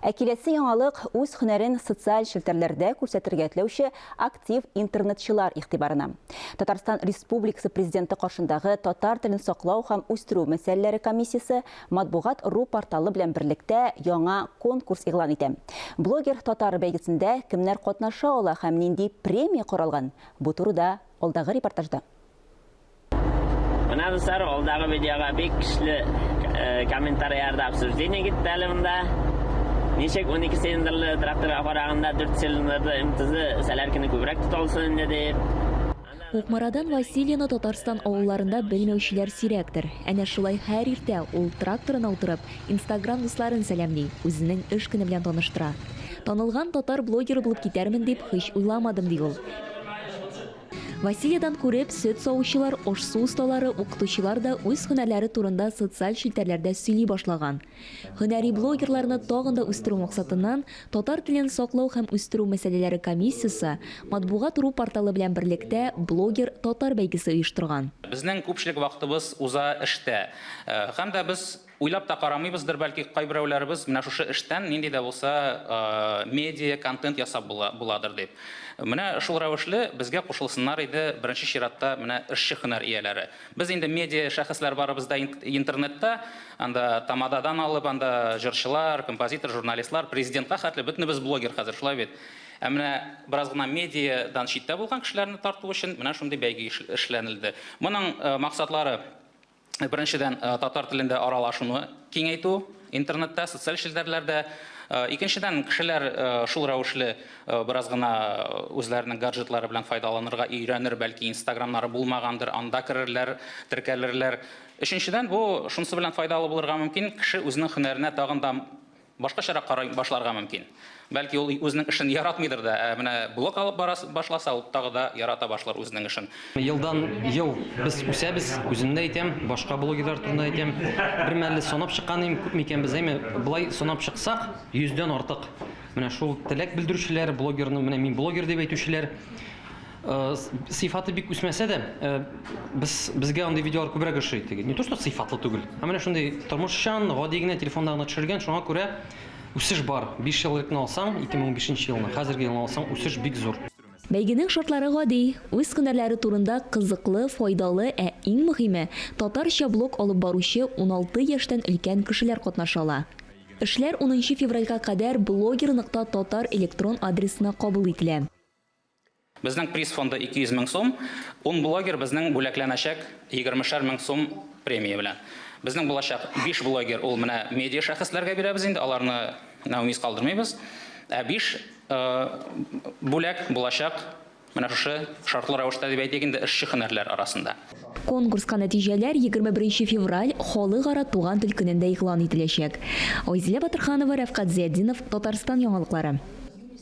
Әкелесі яңалык үз һөнәрен социаль шелтерләрдә күрсәтергә теләүче актив интернетчылар игътибарына. Татарстан Республикасы президенты каршындагы татар телен саклау һәм үстерү мәсьәләләре комиссиясе матбугат ру порталы белән берлектә яңа конкурс игълан итә. Блогер татар бәйгесендә кемнәр катнаша ала һәм нинди премия каралган? Бу турыда алдагы репортажда. Менә дуслар, алдагы видеога бик көчле комментарийларда обсуждение китте әле монда. Ничек 12 цилиндрлы тракторга караганда 4 цилиндрлы МТЗ сәләркене күбрәк тоталсын дип. Укмарадан Василияны Татарстан авылларында белмәүчеләр сирәктер. Әнә шулай һәр иртә ул тракторына утырып, Instagram дусларын сәламлый, үзенең эш көне белән таныштыра. Танылган татар блогеры булып китәрмен дип һич уйламадым ди ул. Василиядан күреп, сөт савучылар, аш-су осталары, укытучылар да үз һөнәрләре турында социаль шелтәрләрдә сөйли башлаган. Һөнәри блогерларны тагын да үстерү максатыннан татар телен саклау һәм үстерү мәсьәләләре комиссиясе матбугат ру порталы белән берлектә блогер татар бәйгесе оештырган. Безнең күпчелек вакытыбыз уза эштә. Һәм дә без уйлап та карамыйбыздыр, бәлки кайберәүләребез менә шушы эштән нинди дә булса медиа контент ясап буладыр дип. Менә шул рәвешле безгә кушылсыннар иде беренче чиратта менә эшче һөнәр ияләре. Без инде медиа шәхесләр барыбыз да интернетта, анда тамададан алып, анда җырчылар, композитор, журналистлар, президентка хәтле бөтенебез блогер хәзер шулай бит. Менә бераз гына медиадан читтә булган кешеләрне тарту өчен менә шундый бәйге эшләнелде. Моның максатлары беренчедән татар телендә аралашуны киңәйтү интернетта, социаль шелтәрләрдә. Икенчедән кешеләр шул рәвешле бераз гына үзләренең гаджетлары белән файдаланырга өйрәнер, бәлки Instagramнары булмагандыр, анда керерләр, теркәлерләр. Өченчедән бу шунысы белән файдалы булырга мөмкин, кеше үзенең һөнәренә тагын да башкачарак карый башларга мөмкин. Бәлки ул үзенең эшен яратмыйдыр да, менә блог алып башласа, ул тагы да ярата башлар үзенең эшен. Елдан ел без үсәбез, үземдә әйтәм, башка блогерлар турында әйтәм. Бер мәлле санап чыкканым күп микән без әйме, булай санап чыксак 100дән артык. Менә шул теләк белдерүчеләр, блогерны, менә мин блогер дип әйтүчеләр сыйфаты бик үсмәсә дә, безгә андый видеолар күбрәк ошый. Не то что сыйфатлы түгел. Менә шундый тормышчан, гади генә телефонда гына төшергән, шуңа күрә үсеш бар. 5 еллыкны алсаң, 2015 елны, хәзерге елны алсаң, үсеш бик зур. Бәйгенең шартлары гади, үз һөнәрләре турында кызыклы, файдалы, иң мөһиме, татарча блог алып баручы 16 яшьтән өлкән кешеләр катнаша ала. Эшләр 10 февральгә кадәр blogger.tatar электрон адресына кабул ителә. Безнең приз фонды 200 мең сум, 10 блогер безнең бүләкләнәчәк 20 мең сум премия белән. Безнең булачак 5 блогер ул менә медиа шәхесләргә бирәбез инде, аларны наумис калдырмыйбыз. 5 бүләк булачак менә шушы шартлы рәвештә дип әйтик инде эшче һөнәрләр арасында. Конкурска нәтиҗәләр 21 февраль халыкара туган тел көнендә игълан ителәчәк. Айзилә Батырханова, Рафкат Зияддинов, Татарстан яңалыклары.